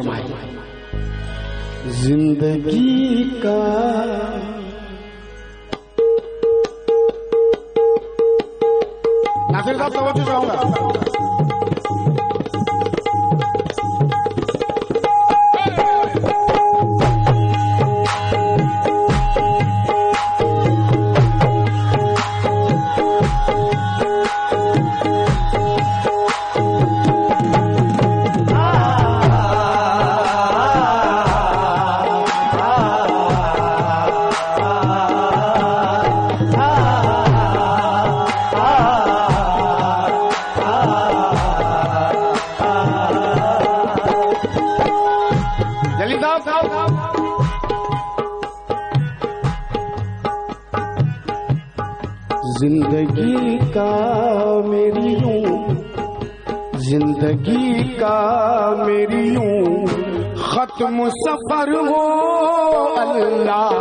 फरमाए। जिंदगी का नासिर साहब तवज्जो चाहूंगा। जिंदगी का मेरी यूं, जिंदगी का मेरी यूं खत्म सफर हो अल्लाह।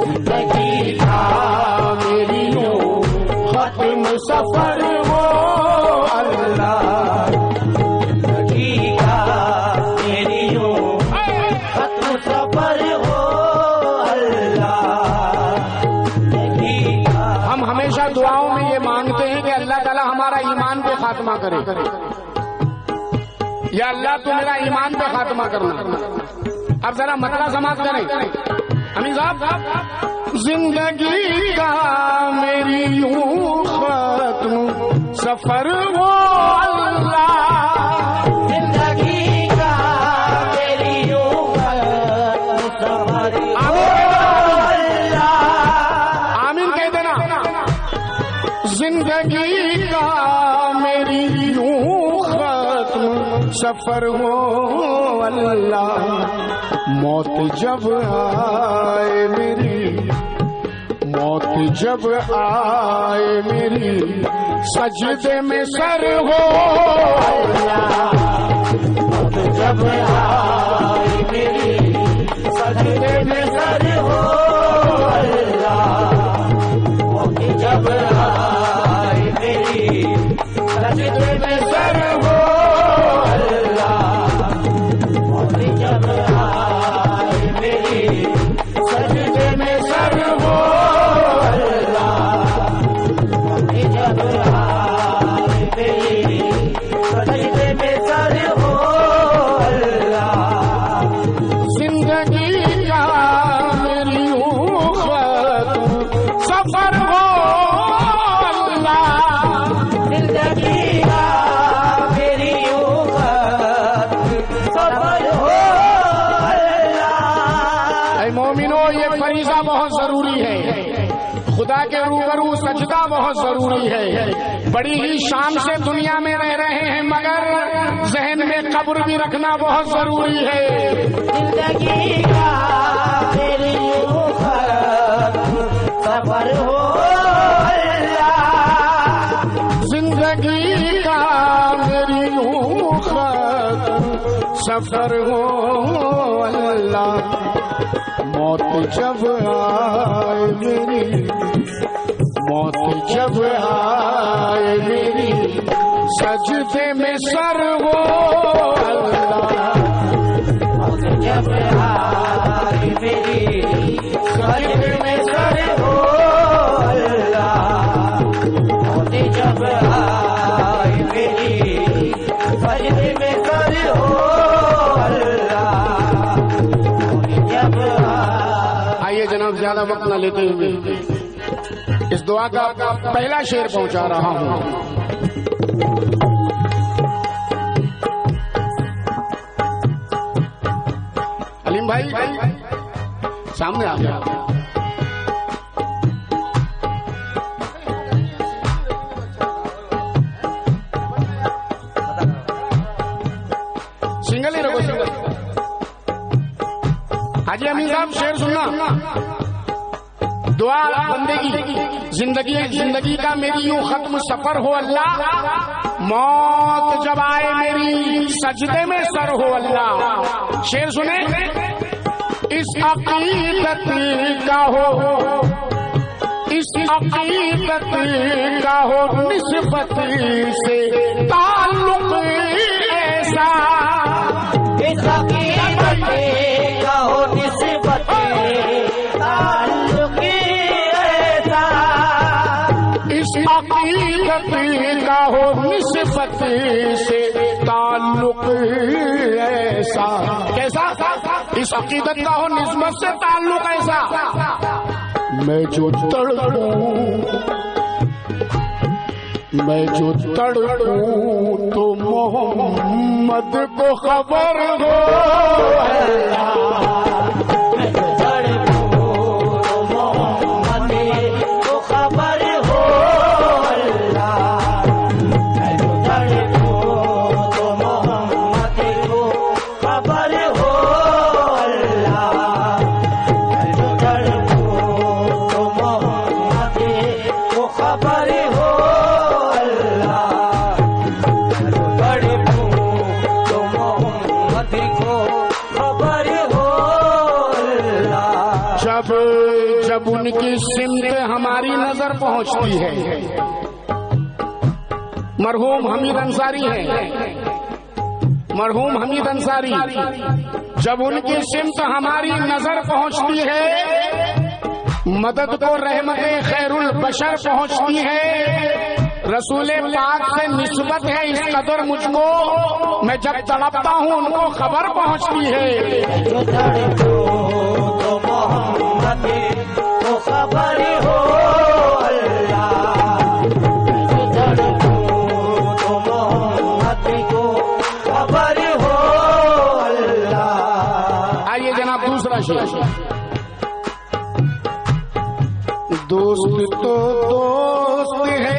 जिंदगी का मेरी यूं खत्म सफर हो अल्लाह। जिंदगी का मेरी यूं खत्म सफर हो अल्लाह। हम हमेशा दुआओं में ये मांगते हैं कि अल्लाह ताला हमारा ईमान पे खात्मा करे, या अल्लाह तू मेरा ईमान पे खात्मा करना। अब जरा मतलब समाज करें अमीर साहब। जिंदगी का मेरी यूं खत्म सफर हो अल्लाह। जिंदगी का मेरी यूं खत्म सफर हो अल्लाह। आमीन कह देना। जिंदगी का मेरी यूं खत्म सफर हो अल्लाह। मौत जब आए मेरी, मौत जब आए मेरी सजदे में सर हो अल्लाह। मौत जब आए मेरी सजदे में सर हो अल्लाह। मौत जब आए मेरी सजदे में सर हो अल्लाह। मौत जब आए मेरी सजदे में सर हो अल्लाह। मौत जब आए मेरी सजदे में सर हो अल्लाह। जिंदगी का मेरी यूं खत्म सफर हो अल्लाह। जिंदगी का मेरी यूं खत्म सफर हो अल्लाह। ऐ मोमिनो, ये फरीज़ा बहुत जरूरी है। खुदा के रूबरू सजदा बहुत जरूरी है। बड़ी ही शान से दुनिया में रह रहे हैं, मगर जहन में कब्र भी रखना बहुत जरूरी है। जिंदगी का मेरी यूं खत्म सफर हो अल्लाह। जिंदगी का मेरी यूं खत्म सफर हो अल्लाह। मौत जब आए मेरी, मौत जब आए मेरी सजदे में सर हो अल्लाह। मौत जब आए मेरी सजदे में सर हो अल्लाह। मौत जब आए मेरी सजदे में सर हो अल्लाह। जब आइए जनाब, ज्यादा वक्त न लेते हुए इस दुआ का पहला शेर पहुंचा रहा हूं। अलीम भाई सामने आ गया। सिंगल ही रखो, सिंगल। हाजी अमीन साहब शेर सुनना। दुआ बंदेगी, जिंदगी का मेरी यूं खत्म सफर हो अल्लाह। मौत जब आए मेरी सजदे में सर हो अल्लाह। शेर सुने। इस अकीदत का हो, इस अकीदत का हो निस्बत से ताल्लुक ऐसा। इस अकीदत का हो निस्बत ताल्लुक ऐसा, इस अकीदत का हो निस्बत से ताल्लुक ऐसा। कैसा? इस अकीदत का हो निस्बत से ताल्लुक ऐसा, मैं जो तड़पूं तो मोहम्मद को खबर हो जब उनकी सिमत हमारी नजर पहुंचती है। मरहूम हमीद अंसारी है, मरहूम हमीद अंसारी, जब उनकी सिमत हमारी नजर पहुंचती है, मदद को रहमते खैरुल बशर पहुंचती है, रसूले पाक से निस्बत है इस कदर मुझको, मैं जब तड़पता हूँ उनको खबर पहुंचती है। तो खबर हो अल्लाह, तो मोहम्मद को खबर हो अल्लाह। आइए जनाब दूसरा शेर। दोस्त तो दोस्त है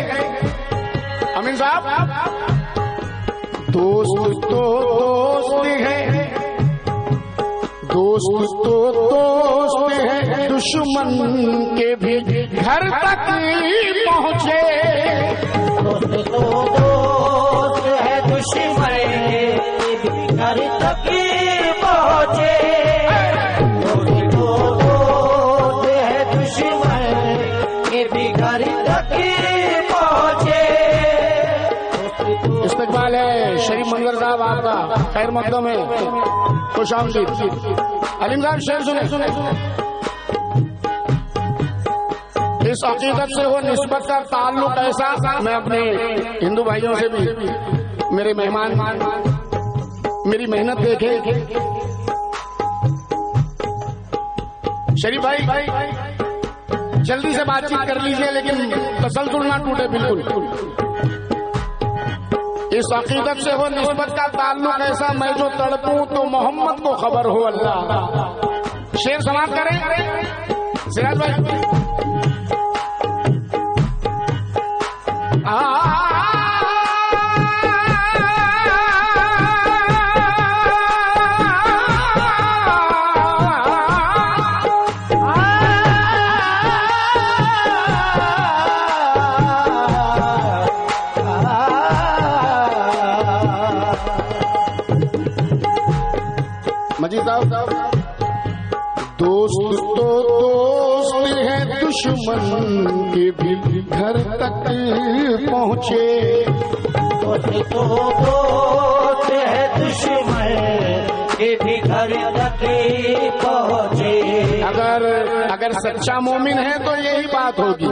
अमीन साहब, दोस्त तो दोस्त है, दोस्त तो दोस्त है, दुश्मन के भी घर तक पहुँचे। दोस्त तो दोस्त है, दुश्मन के भी घर तक पहुँचे। दोस्त तो दोस्त है, दुश्मन के भी घर तक पहुँचे। इस्तकबाल है शरीफ मंजर साहब आपका, खैर मकदम है, खुश आमदीद। अलीम साहब शेर सुने। इस अकीदत से वो निस्बत का ताल्लुक ऐसा, मैं अपने हिंदू भाइयों से भी, मेरे मेहमान मेरी मेहनत देखे। शरीफ भाई जल्दी से बातचीत कर लीजिए, लेकिन तसलसल ना टूटे बिल्कुल। इस अकीदत से हो निस्बत का ताल्लुक ऐसा, मैं जो तड़पूं तो मोहम्मद को खबर हो अल्लाह। शेर समाप्त करें सिराज भाई। मजीद साहब, दोस्त तो दोस्त है, दुश्मन के भी घर तक पहुँचे। दोस्त तो दोस्त है, दुश्मन के भी घर तक पहुँचे। अगर सच्चा मोमिन है तो यही बात होगी,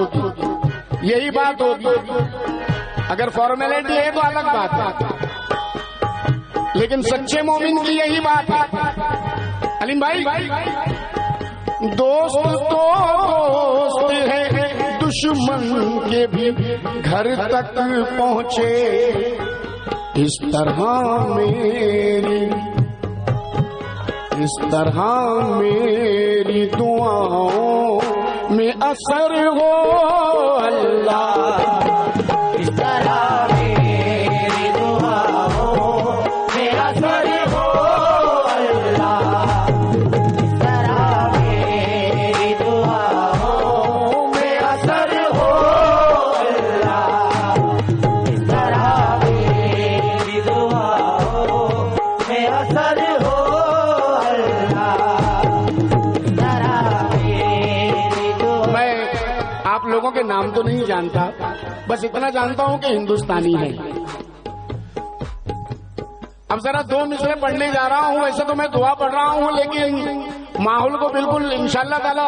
यही बात होगी। अगर फॉर्मेलिटी है तो अलग बात है, लेकिन सच्चे मोमिन की यही बात है। अलीम भाई, दोस्त तो दोस्त है, दुश्मन के भी घर तक पहुँचे। इस तरह मेरी दुआओं में असर हो अल्लाह। इस तरह मेरी दुआओं में असर हो अल्लाह। इस तरह मेरी दुआओं में असर हो अल्लाह। इस तरह मेरी दुआओं में असर हो लोगों के नाम तो नहीं जानता, बस इतना जानता हूं कि हिंदुस्तानी है। अब जरा 2 मिसरे पढ़ने जा रहा हूं। वैसे तो मैं दुआ पढ़ रहा हूं, लेकिन माहौल को बिल्कुल इंशाअल्लाह ताला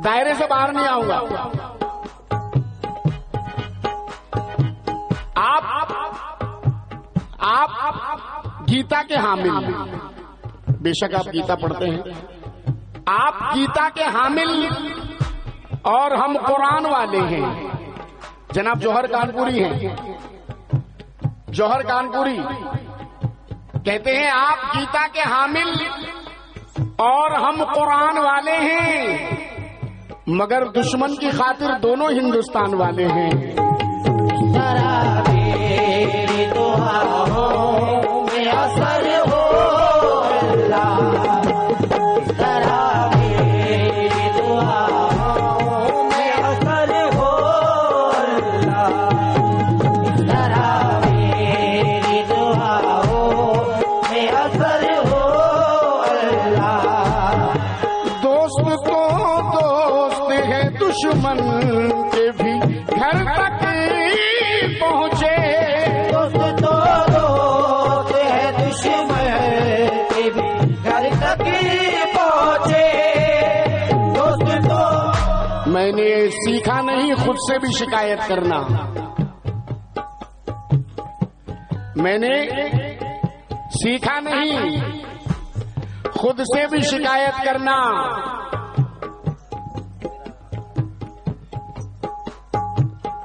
दायरे से बाहर नहीं आऊंगा। आप गीता के हामिल, बेशक आप गीता पढ़ते हैं, आप गीता के हामिल और हम कुरान वाले हैं। जनाब जौहर कानपुरी हैं, जौहर कानपुरी कहते हैं आप गीता के हामिल और हम कुरान वाले हैं, मगर दुश्मन की खातिर दोनों हिंदुस्तान वाले हैं। जरा मेरी दुआओं में असर हो अल्लाह, जरा मेरी दुआओं में असर हो अल्लाह, जरा मेरी दुआओं में असर हो अल्लाह। दोस्त तो दोस्त है, दुश्मन के भी घर तक पहुंचे। दोस्त तो दोस्त है, दुश्मन के भी घर तक पहुंचे। दोस्त तो मैंने सीखा नहीं खुद से भी शिकायत करना, मैंने सीखा नहीं खुद से भी शिकायत करना।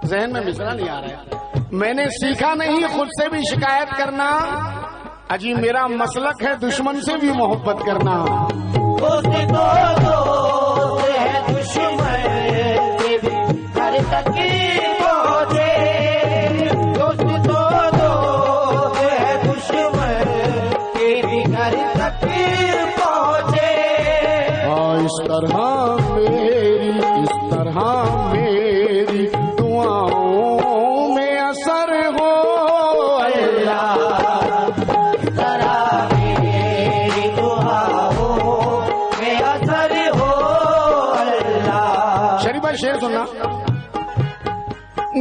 जहन में मिसरा नहीं आ रहा है। मैंने सीखा नहीं खुद से भी शिकायत करना, अजी मेरा मसलक है दुश्मन से भी मोहब्बत करना। दोस्त तो दोस्त है, दुश्मन के भी घर तक पहुंचे। दोस्त तो दोस्त है, दुश्मन के भी घर तक पहुंचे। इस तरह मेरी दुआओं में असर हो अल्लाह, जरा मेरी दुआओं में असर हो अल्लाह। शरीफ भाई शेर सुनना।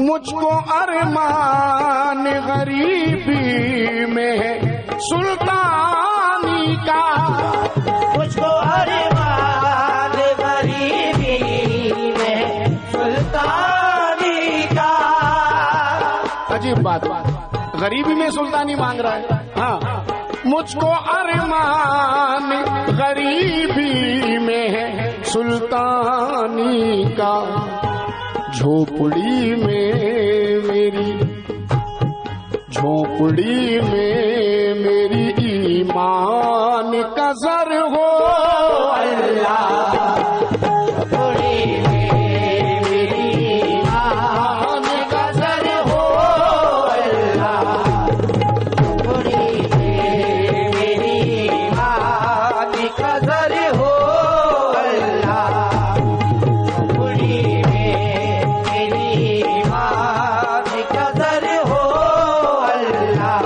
मुझको अरमान गरीबी में है सुल्तानी का, मुझको अरमान गरीबी में सुल्तानी का। अजीब बात, गरीबी में सुल्तानी मांग रहा है। हाँ, मुझको अरमान गरीबी में है सुल्तानी का, झोपड़ी में मेरी ईमान का ज़र हो अल्लाह, झोपड़ी में मेरी ईमान का ज़र हो अल्लाह, झोपड़ी में मेरी ईमान का ज़र हो अल्लाह, झोपड़ी में मेरी ईमान का ज़र हो अल्लाह,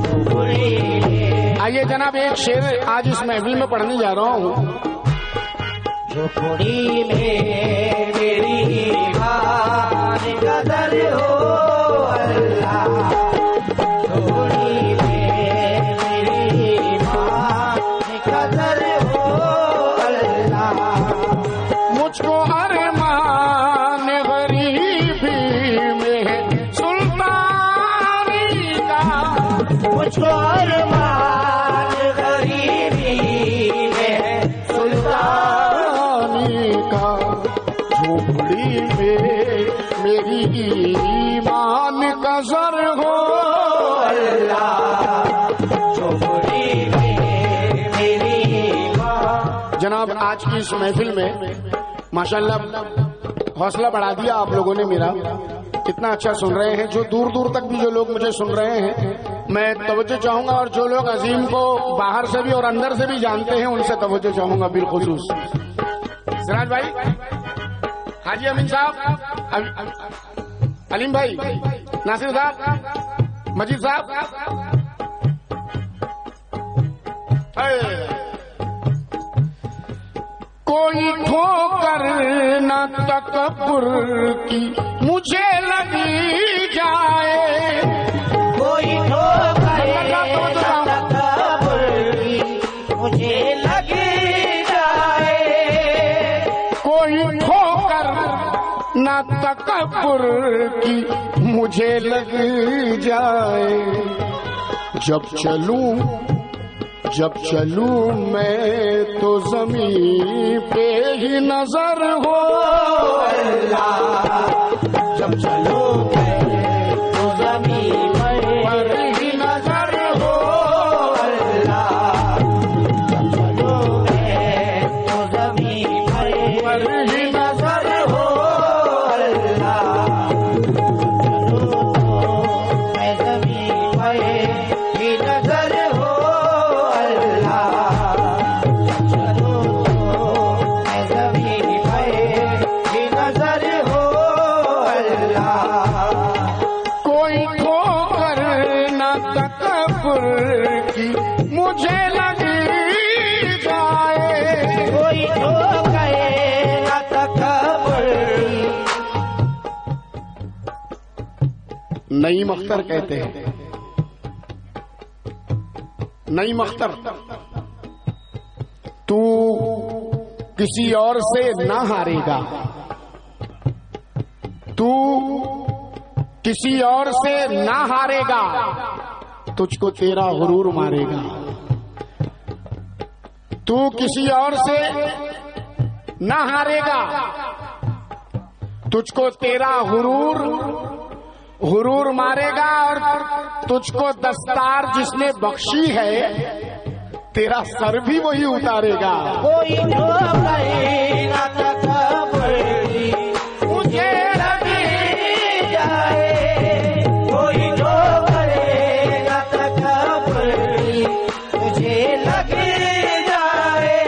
झोपड़ी में। आइए जनाब, एक शेर आज इस महफिल में पढ़ने जा रहा हूँ। झोपड़ी में मेरी ईमान का ज़र हो अल्लाह, झोपड़ी में मेरी ईमान का ज़र हो अल्लाह। मुझको अरमान गरीबी में है सुल्तानी का, मुझको अरमान गरीबी में सुल्तानी का, झोपड़ी में मेरी ईमान का ज़र हो अल्लाह, झोपड़ी में मेरी ईमान। जनाब, आज की इस महफिल में माशाल्लाह हौसला बढ़ा दिया आप लोगों ने मेरा। कितना अच्छा सुन रहे हैं, जो दूर दूर तक भी जो लोग मुझे सुन रहे हैं, मैं तवज्जो चाहूंगा। और जो लोग अजीम को बाहर से भी और अंदर से भी जानते हैं, उनसे तवज्जो चाहूंगा बिलखुसूस। सिराज भाई, हाजी अमीन साहब, अलीम भाई, नासिर साहब, मजीद साहब, कोई ठोकर न तकब्बुर की मुझे लगी जाए, कोई ठोकर तकब्बुर की मुझे लग जाए, कोई ठोकर ना तकब्बुर की मुझे लग जाए। जब चलूं मैं तो ज़मीन पे ही नजर हो अल्लाह। जब चलूं मैं तो ज़मीन पर ही नजर हो अल्लाह। जब चलूं मैं तो ज़मीन पर ही नजर हो अल्लाह। चलूं तो मैं ज़मीन पर ही नजर हो की मुझे लग जाए। कोई ठोकर ना तकब्बुर। नईम अख्तर कहते हैं, नईम अख्तर, तू किसी और से ना हारेगा, तू किसी और से ना हारेगा, तुझको तेरा गुरूर मारेगा। तू किसी और से न हारेगा, तुझको तेरा गुरूर मारेगा। और तुझको दस्तार जिसने बख्शी है, तेरा सर भी वही उतारेगा। कोई ठोकर ना तकब्बुर की मुझे लग जाए, कोई ठोकर ना तकब्बुर की मुझे लग जाए।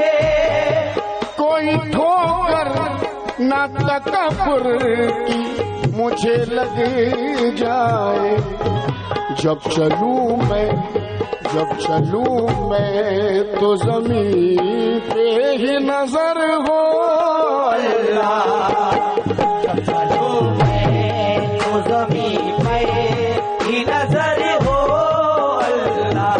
कोई ठोकर ना तकब्बुर की मुझे लग जाए। जब चलूं मैं तो ज़मीन पे ही नजर हो अल्लाह। जब चलूं मैं तो ज़मीन पे ही नजर हो अल्लाह।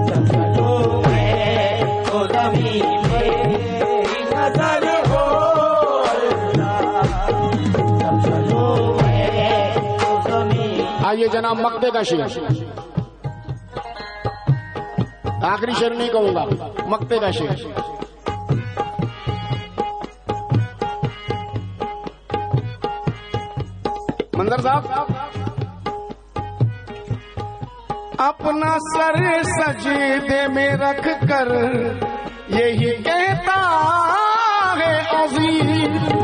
जब चलूं मैं तो ज़मीन पे ही नजर हो अल्लाह। जब चलूं मैं तो ज़मीन। आइए जनाब, मक्ते का शेर, आखिरी शेर नहीं कहूंगा, मक्ते का शेर। मंदर साहब, अपना सर सजदे में रख कर यही कहता है अज़ीम,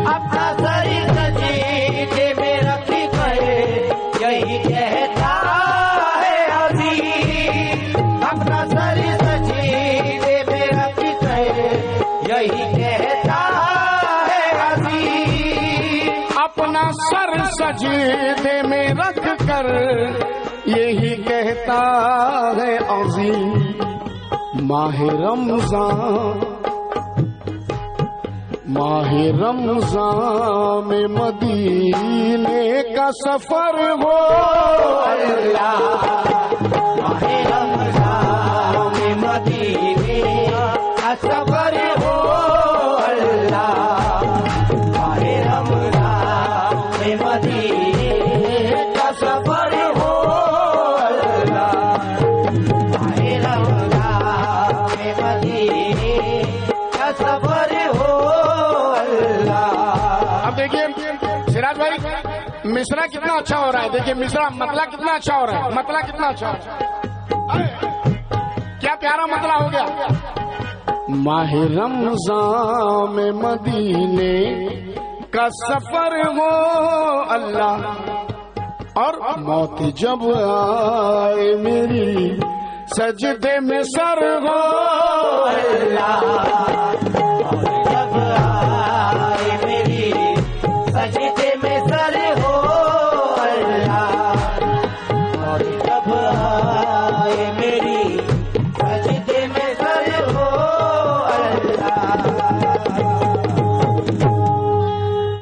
अपना सर सजदे में रख कर यही कहता है अज़ीम। अपना सर सजदे में रख कर यही कहता है अज़ीम। अपना सर सजदे में रख कर यही कहता है अज़ीम। माह रमज़ान में मदीने का सफर हो अल्लाह। माह रमज़ान में मदीने का सफर हो अल्लाह। माह रमज़ान में मदीने का सफर हो अल्लाह। माह रमज़ान में मदीने का सफर हो अल्लाह। अब देखिए सिराज भाई, मिसरा कितना अच्छा हो रहा है। देखिए मिसरा, मतला कितना अच्छा हो रहा है, मतला कितना अच्छा हो रहा है। क्या प्यारा मतला हो गया। माह रमज़ान में मदीने का सफर हो अल्लाह, और मौत जब आए मेरी सजदे में सर हो अल्लाह।